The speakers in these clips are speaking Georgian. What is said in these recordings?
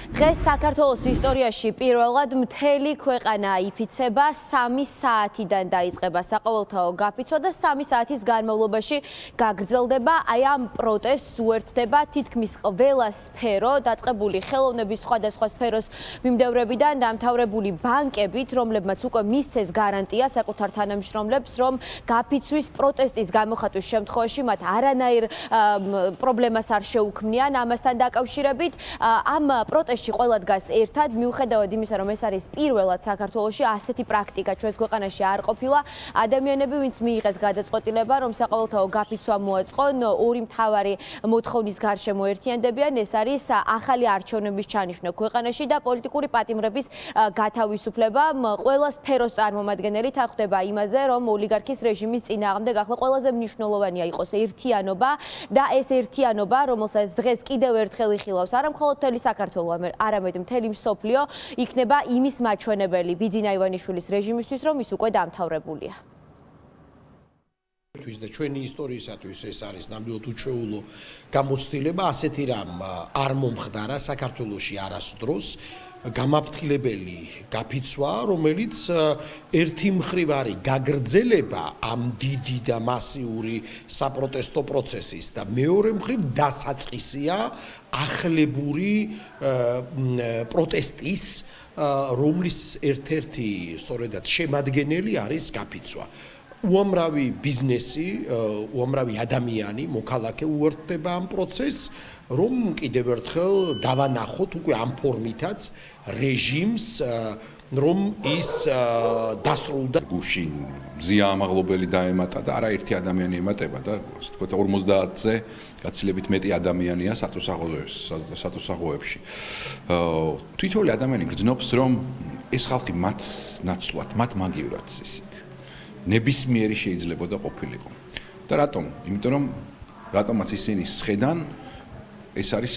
დღეს საქართველოს ისტორიაში პირველად მთელი ქვეყანა იფიცება 3 საათიდან დაიწყება საყოველთაო გაფიცვა და 3 საათის განმავლობაში გაგრძელდება. აი ამ პროტესტს უერთდება თითქმის ყველა სფერო, დაწყებული ხელოვნების სხვადასხვა სფეროს მიმდევრებიდან დამთავრებული ბანკებით, რომლებმაც უკვე მისცეს გარანტია საკუთარ თანამშრომლებს, რომ გაფიცვის პროტესტის გამოხატვის შემთხვევაში მათ არანაირ პრობლემას არ შეუქმნიან. ამასთან დაკავშირებით ამ პროტესტში ყველა დგას ერთად, მიუხედავად იმისა, რომ ეს არის პირველად საქართველოში ასეთი პრაქტიკა ჩვენს ქვეყანაში არ ყოფილა. ადამიანები, ვინც მიიღეს გადაწყვეტილება, რომ საყოველთაო გაფიცვა მოეწყონ, ორი მთავარი მოთხოვნის გარშემო ერთიანდებიან. ეს არის ახალი არჩევნების ჩანიშვნა ქვეყანაში და პოლიტიკური პატიმრების გათავისუფლება. ყველა სფეროს წარმომადგენელი თანხმდება იმაზე, რომ ოლიგარქის რეჟიმის წინააღმდეგ ახლა ყველაზე მნიშვნელოვანია იყოს ერთიანობა და ეს ერთიანობა, რომელსაც დღეს კიდევ ერთხელ იხილავს არა მხოლოდ მთელი საქართველო, არამედ მთელი მსოფლიო, იქნება იმის მაჩვენებელი ბიძინა ივანიშვილის რეჟიმისთვის, რომ ის უკვე დამთავრებულია. და ჩვენი ისტორიისათვის ეს არის ნამდვილად უჩვეულო გამოცდილება, ასეთი რამ არ მომხდარა საქართველოში არასდროს. გამაფრთხილებელი გაფიცვა, რომელიც ერთი მხრივ არის გაგრძელება ამ დიდი და მასიური საპროტესტო პროცესის და მეორე მხრივ დასაწყისია ახლებური პროტესტის, რომლის ერთ-ერთი სწორედად შემადგენელი არის გაფიცვა. უამრავი ბიზნესი, უამრავი ადამიანი, მოქალაქე უერთდება ამ პროცესს, რომ კიდევ ერთხელ დავანახოთ უკვე ამ ფორმითაც რეჟიმს, რომ ის დასრულდა. გუშინ მზია ამაღლობელი დაემატა და არაერთი ადამიანი ემატება და ასე ვთქვათ 50-ზე გაცილებით მეტი ადამიანია სათვისაღოებში. თითოეული ადამიანი გრძნობს, რომ ეს ხალხი მათ ნაცვლად, მათ მაგივრად ნებისმიერი შეიძლება და ყოფილიყო. და რატომ? იმიტომ რომ რატომაც ისინი სხედან, ეს არის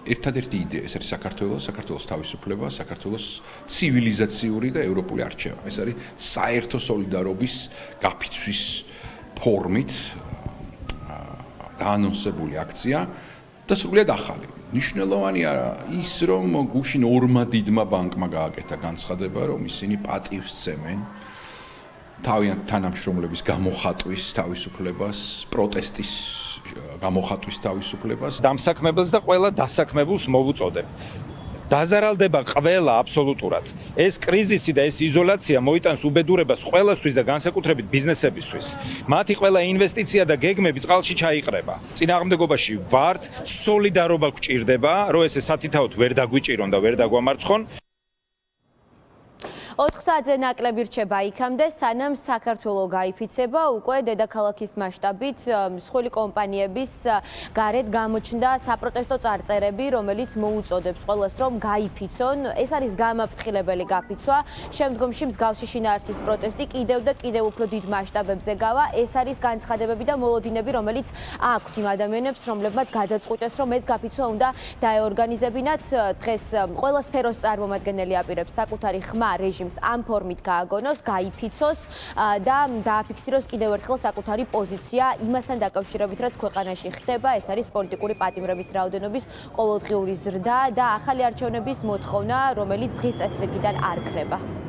ერთადერთი იდეა, ეს არის საქართველოს თავისუფლება, საქართველოს ცივილიზაციური და ევროპული არჩევა. ეს არის საერთო სოლიდარობის გაფიცვის ფორმით დაანონსებული აქცია და სრულიად ახალი. მნიშვნელოვანია ის, რომ გუშინ ორმა დიდმა ბანკმა გააკეთა განცხადება, რომ ისინი პატივს სცემენ თავიანთ თანამშრომლების გამოხატვის თავისუფლებას, პროტესტის გამოხატვის თავისუფლებას. დამსაქმებელს და ყველა დასაქმებულს მოვუწოდებ. დაზარალდება ყველა აბსოლუტურად. ეს კრიზისი და ეს იზოლაცია მოიტანს უბედურებას ყველასთვის და განსაკუთრებით ბიზნესებისთვის. მათი ყველა ინვესტიცია და გეგმები წყალში ჩაიყრება. წინააღმდეგობაში ვართ, სოლიდარობა გვჭირდება, რომ ესე სათითაოდ ვერ დაგვიჭირონ და ვერ დაგვამარცხონ. 4 საათზე ნაკლები რჩება იქამდე, სანამ საქართველო გაიფიცება, უკვე დედაქალაქის მასშტაბით მსხვილი კომპანიების გარეთ გამოჩნდა საპროტესტო წარწერები, რომელიც მოუწოდებს ყველას, რომ გაიფიცონ. ეს არის გამაფრთხილებელი გაფიცვა. შემდგომში მსგავსი შინაარსის პროტესტი კიდევ და კიდევ უფრო დიდ მასშტაბებზე გავა. ეს არის განცხადებები და მოლოდინები, რომელიც აქვთ იმ ადამიანებს, რომლებმაც გადაწყვიტეს, რომ ეს გაფიცვა უნდა დაეორგანიზებინათ. დღეს ყველა სფეროს წარმომადგენელი აპირებს საკუთარი ხმა რეჟიმს ამ ფორმით გააგონოს, გაიფიცოს და დააფიქსიროს კიდევ ერთხელ საკუთარი პოზიცია იმასთან დაკავშირებით, რაც ქვეყანაში ხდება. ეს არის პოლიტიკური პატიმრების რაოდენობის ყოველდღიური ზრდა და ახალი არჩევნების მოთხოვნა, რომელიც დღის წესრიგიდან არ ქრება.